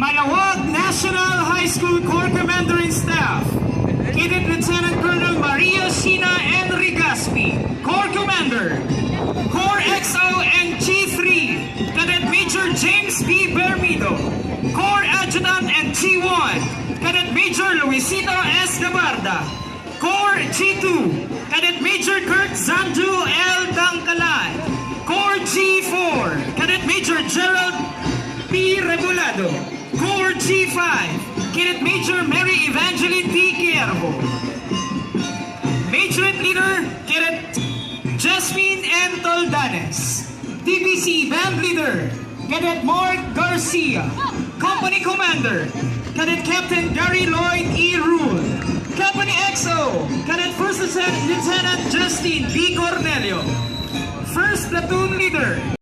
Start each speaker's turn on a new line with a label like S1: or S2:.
S1: Malawag National High School Corps Commander and Staff, Cadet Lieutenant Colonel Maria Sheena Henry Gaspi, Corps Commander. Corps XO and G3, Cadet Major James B. Bermido. Corps Adjutant and G1, Cadet Major Luisito S. Gabarda. Corps G2, Cadet Major Kurt Zanju L. Dangkalan. Corps G4, Cadet Major Gerald P. Rebolado. Corps G5, Cadet Major Mary Evangeline P. Quiervo. Majorette Leader, Cadet Jasmine N. Toldanes. DBC Band Leader, Cadet Mark Garcia. Company Commander, Cadet Captain Gary Lloyd E. Rule. Company XO, Cadet First Lieutenant Justin B. Cornelio. First Platoon Leader,